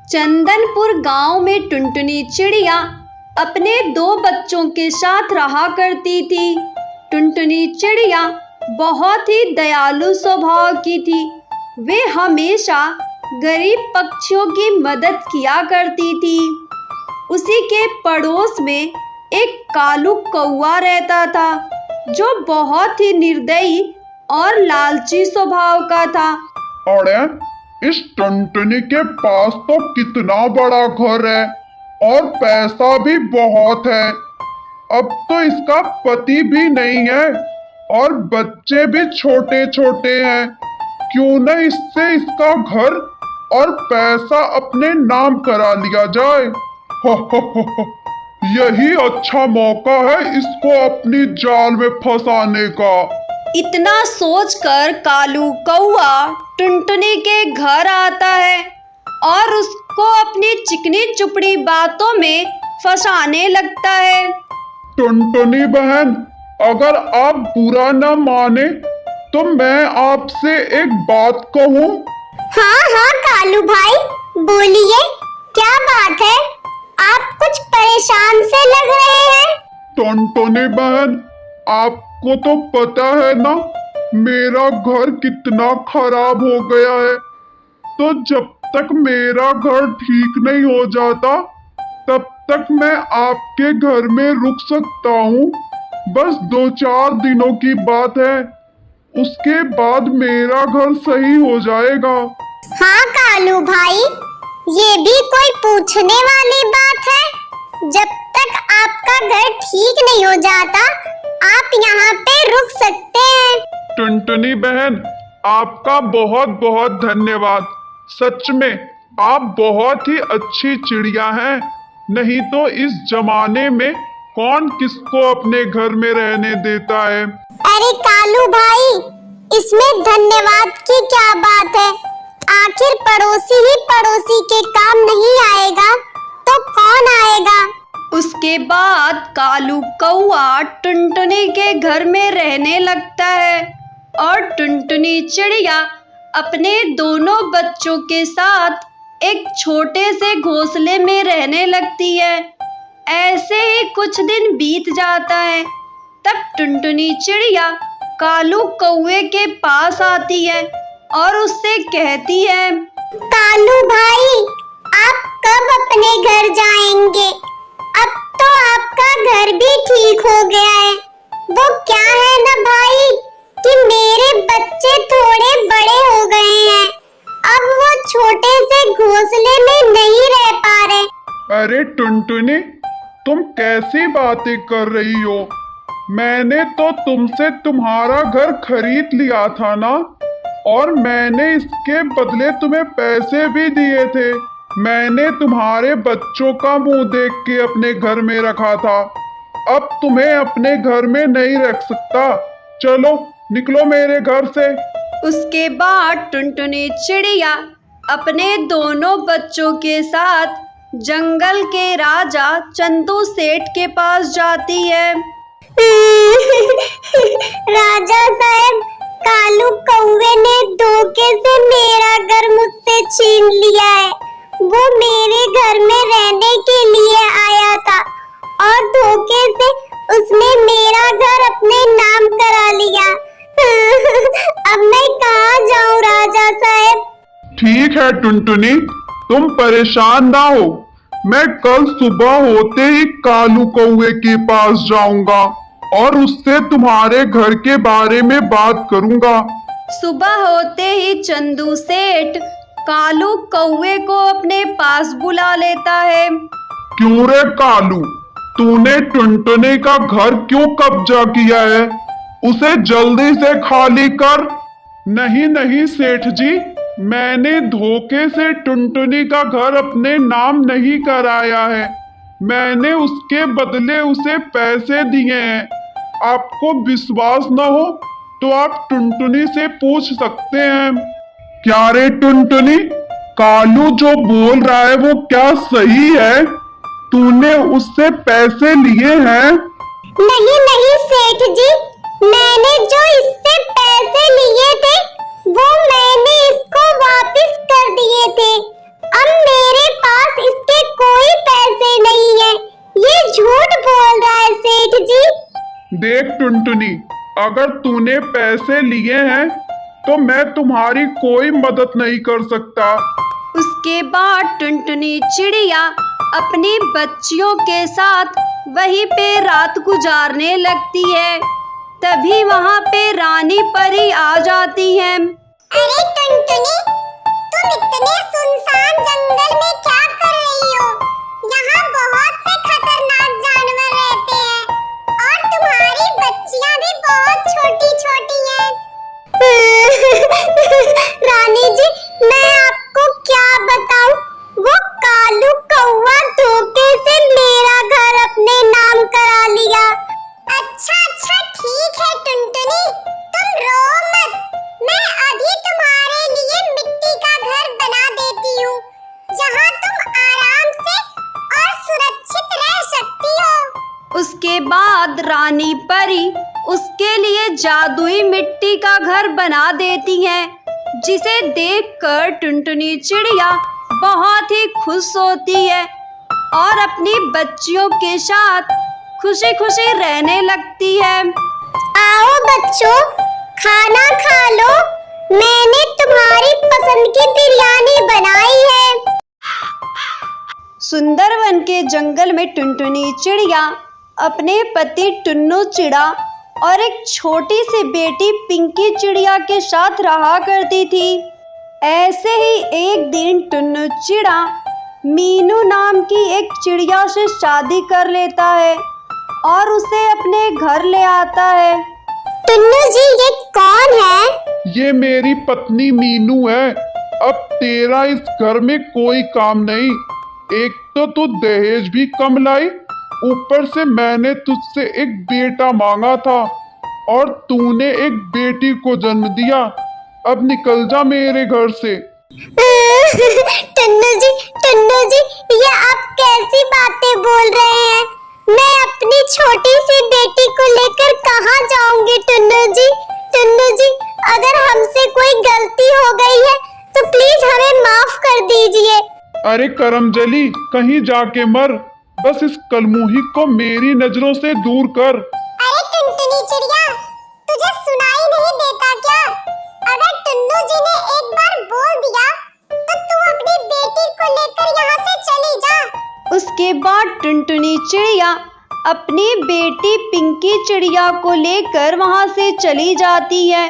चंदनपुर गांव में टुनटुनी चिड़िया अपने 2 बच्चों के साथ रहा करती थी। टुनटुनी चिड़िया बहुत ही दयालु स्वभाव की थी। वे हमेशा गरीब पक्षियों की मदद किया करती थी। उसी के पड़ोस में एक कालू कौवा रहता था, जो बहुत ही निर्दयी और लालची स्वभाव का था। अरे, इस टुनटुनी के पास तो कितना बड़ा घर है और पैसा भी बहुत है। अब तो इसका पति भी नहीं है और बच्चे भी छोटे छोटे हैं। क्यों न इससे इसका घर और पैसा अपने नाम करा लिया जाए। यही अच्छा मौका है इसको अपनी जाल में फंसाने का। इतना सोचकर कालू कौवा टुनटुनी के घर आता है और उसको अपनी चिकनी चुपड़ी बातों में फंसाने लगता है। टुनटुनी बहन, अगर आप बुरा न माने तो मैं आपसे एक बात कहूँ। हाँ हाँ कालू भाई, बोलिए, क्या बात है? आप कुछ परेशान से लग रहे हैं। टुनटुनी बहन, आपको तो पता है ना मेरा घर कितना खराब हो गया है। तो जब तक मेरा घर ठीक नहीं हो जाता तब तक मैं आपके घर में रुक सकता हूँ। बस 2-4 दिनों की बात है, उसके बाद मेरा घर सही हो जाएगा। हाँ कालू भाई, ये भी कोई पूछने वाली बात है। जब तक आपका घर ठीक नहीं हो जाता आप यहाँ पे रुक सकते हैं। टुनटुनी बहन, आपका बहुत बहुत धन्यवाद। सच में आप बहुत ही अच्छी चिड़िया हैं। नहीं तो इस जमाने में कौन किसको अपने घर में रहने देता है। अरे कालू भाई, इसमें धन्यवाद की क्या बात है? आखिर पड़ोसी ही पड़ोसी के काम नहीं आएगा तो कौन आएगा? उसके बाद कालू कौवा टुनटुनी के घर में रहने लगता है और टुनटुनी चिड़िया अपने दोनों बच्चों के साथ एक छोटे से घोंसले में रहने लगती है। ऐसे ही कुछ दिन बीत जाता है। तब टुनटुनी चिड़िया कालू कौवे के पास आती है और उससे कहती है, कालू भाई, आप कब अपने घर जाएंगे? अब तो आपका घर भी ठीक हो गया है। वो क्या है ना भाई कि मेरे बच्चे थोड़े बड़े हो गए हैं। अब वो छोटे से घोंसले में नहीं रह पा रहे। अरे टुनटुनी, तुम कैसी बातें कर रही हो? मैंने तो तुमसे तुम्हारा घर खरीद लिया था ना, और मैंने इसके बदले तुम्हें पैसे भी दिए थे। मैंने तुम्हारे बच्चों का मुंह देख के अपने घर में रखा था। अब तुम्हें अपने घर में नहीं रख सकता। चलो निकलो मेरे घर से। उसके बाद टुनटुनी चिड़िया अपने दोनों बच्चों के साथ जंगल के राजा चंदू सेठ के पास जाती है। राजा साहब, कालू कौवे ने धोखे से मेरा घर मुझसे छीन लिया है। वो मेरे घर में रहने के लिए आया था और धोखे से उसने मेरा घर अपने नाम करा लिया। अब मैं कहाँ जाऊँ राजा साहब? ठीक है टुनटुनी, तुम परेशान ना हो। मैं कल सुबह होते ही कालू कौवे के पास जाऊंगा और उससे तुम्हारे घर के बारे में बात करूंगा। सुबह होते ही चंदू सेठ कालू कौवे को अपने पास बुला लेता है। क्यों रे कालू, तूने टुनटुनी का घर क्यों कब्जा किया है? उसे जल्दी से खाली कर। नहीं नहीं सेठ जी, मैंने धोखे से टुनटुनी का घर अपने नाम नहीं कराया है। मैंने उसके बदले उसे पैसे दिए हैं। आपको विश्वास न हो तो आप टुनटुनी से पूछ सकते हैं। क्या रे टुनटुनी, कालू जो बोल रहा है वो क्या सही है? तूने उससे पैसे लिए हैं? नहीं नहीं सेठ जी, मैंने जो इससे पैसे लिए थे वो मैंने इसको वापस कर दिए थे। अब मेरे टुनटुनी, अगर तूने पैसे लिए हैं तो मैं तुम्हारी कोई मदद नहीं कर सकता। उसके बाद टुनटुनी चिड़िया अपनी बच्चियों के साथ वहीं पे रात गुजारने लगती है। तभी वहाँ पे रानी परी आ जाती है। अरे टुनटुनी, तुम इतने सुनसान जंगल में क्या कर रही हो? यहाँ बहुत से खतरनाक जानवर रहते हैं और तुम्हारी बच्चियाँ भी बहुत छोटी छोटी हैं। रानी जी, मैं आपको क्या बताऊं? वो कालू कौवा धोखे से मेरा घर अपने नाम करा लिया। अच्छा अच्छा ठीक है टुनटुनी, तुम रो मत। मैं अभी तुम्हारे लिए मिट्टी का घर बना देती हूँ, जहाँ तुम आराम से और सुरक्षित रह सकती हो। उसके बाद रानी परी उसके लिए जादुई मिट्टी का घर बना देती है, जिसे देखकर टुनटुनी चिड़िया बहुत ही खुश होती है और अपनी बच्चियों के साथ खुशी खुशी रहने लगती है। आओ बच्चों, खाना खा लो। मैंने तुम्हारी पसंद की बिरयानी बनाई है। सुंदरवन के जंगल में टुनटुनी चिड़िया अपने पति टुन्नू चिड़ा और एक छोटी सी बेटी पिंकी चिड़िया के साथ रहा करती थी। ऐसे ही एक दिन टुन्नू चिड़ा मीनू नाम की एक चिड़िया से शादी कर लेता है और उसे अपने घर ले आता है। टुन्नू जी, ये कौन है? ये मेरी पत्नी मीनू है। अब तेरा इस घर में कोई काम नहीं। एक तो तू दहेज भी कम लाई, ऊपर से मैंने तुझसे एक बेटा मांगा था और तूने एक बेटी को जन्म दिया। अब निकल जा मेरे घर से। टुन्नू जी, ये आप कैसी बातें बोल रहे हैं? मैं अपनी छोटी सी बेटी को लेकर कहाँ जाऊंगी? टुन्नू जी, अगर हमसे कोई गलती हो गई है तो प्लीज हमें माफ कर दीजिए। अरे करमजली, कहीं जाके मर। बस इस कलमुही को मेरी नजरों से दूर कर। अरे टुनटुनी चिड़िया, तुझे सुनाई नहीं देता क्या? अगर टुन्नू जी ने एक बार बोल दिया तो तू अपनी बेटी को लेकर यहाँ से चली जा। उसके बाद टुनटुनी चिड़िया अपनी बेटी पिंकी चिड़िया को लेकर वहाँ से चली जाती है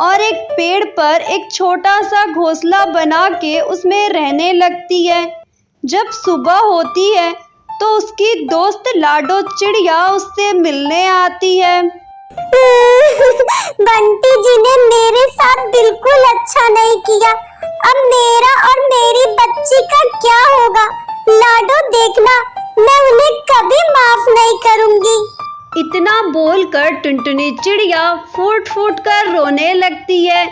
और एक पेड़ पर एक छोटा सा घोंसला बना के उसमें रहने लगती है। जब सुबह होती है तो उसकी दोस्त लाडो चिड़िया उससे मिलने आती है। बंटी जी ने मेरे साथ बिल्कुल अच्छा नहीं किया। अब मेरा और मेरी बच्ची का क्या होगा? लाडो देखना, मैं उन्हें कभी माफ नहीं करूंगी। इतना बोलकर टुनटुनी चिड़िया फूट फूट कर रोने लगती है।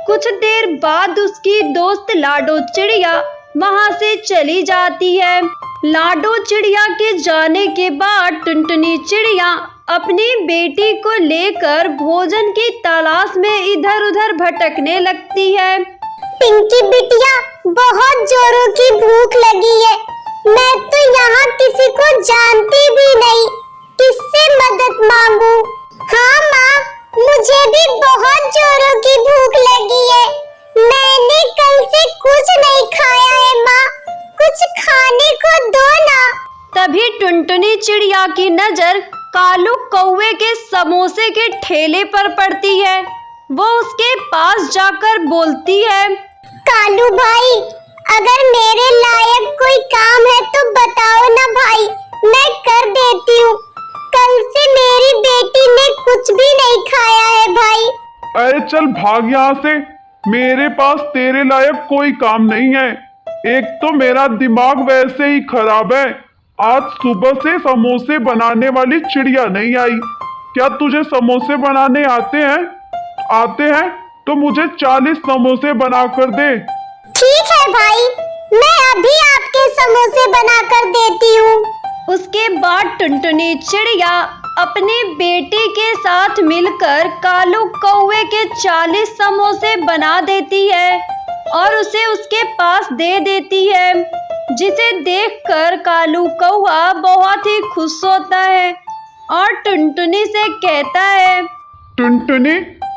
कुछ देर बाद उसकी दोस्त लाडो चिड़िया वहाँ से चली जाती है। लाडो चिड़िया के जाने के बाद टुनटुनी चिड़िया अपनी बेटी को लेकर भोजन की तलाश में इधर उधर भटकने लगती है। पिंकी बिटिया, बहुत जोरों की भूख लगी है। मैं तो यहाँ किसी को जानती भी नहीं, किससे मदद मांगू? हाँ माँ, मुझे भी बहुत जोरों की भूख लगी है। मैंने कल से कुछ नहीं खाया है माँ, कुछ खाने को दो ना। तभी टुनटुनी चिड़िया की नजर कालू कौवे के समोसे के ठेले पर पड़ती है। वो उसके पास जाकर बोलती है, कालू भाई, अगर मेरे लायक कोई काम है तो बताओ ना भाई, मैं कर देती हूँ। कल से मेरी बेटी ने कुछ भी नहीं खाया है भाई। अरे चल भाग यहाँ से, मेरे पास तेरे लायक कोई काम नहीं है। एक तो मेरा दिमाग वैसे ही खराब है, आज सुबह से समोसे बनाने वाली चिड़िया नहीं आई। क्या तुझे समोसे बनाने आते हैं? आते हैं तो मुझे 40 समोसे बनाकर दे। ठीक है भाई, मैं अभी आपके समोसे बनाकर देती हूँ। उसके बाद टुनटुनी चिड़िया अपनी बेटी के साथ मिलकर कालू कौवे के 40 समोसे बना देती है और उसे उसके पास दे देती है, जिसे देखकर कालू कौवा बहुत ही खुश होता है और टुनटुनी से कहता है, टुनटुनी,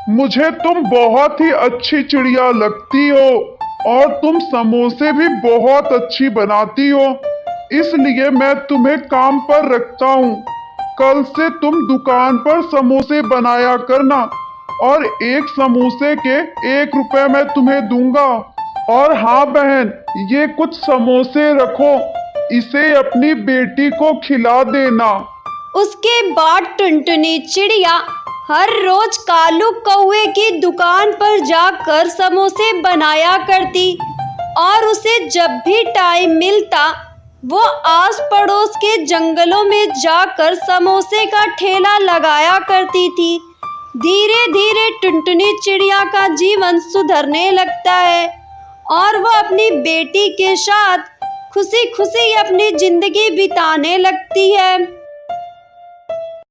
मुझे तुम बहुत ही अच्छी चिड़िया लगती हो और तुम समोसे भी बहुत अच्छी बनाती हो, इसलिए मैं तुम्हें काम पर रखता हूँ। कल से तुम दुकान पर समोसे बनाया करना और एक समोसे के 1 रुपए मैं तुम्हें दूंगा। और हाँ बहन, ये कुछ समोसे रखो, इसे अपनी बेटी को खिला देना। उसके बाद टुनटुनी चिड़िया हर रोज कालू कौवे की दुकान पर जाकर समोसे बनाया करती और उसे जब भी टाइम मिलता वो आस पड़ोस के जंगलों में जाकर समोसे का ठेला लगाया करती थी। धीरे धीरे टुनटुनी चिड़िया का जीवन सुधरने लगता है और वह अपनी बेटी के साथ खुशी खुशी अपनी जिंदगी बिताने लगती है।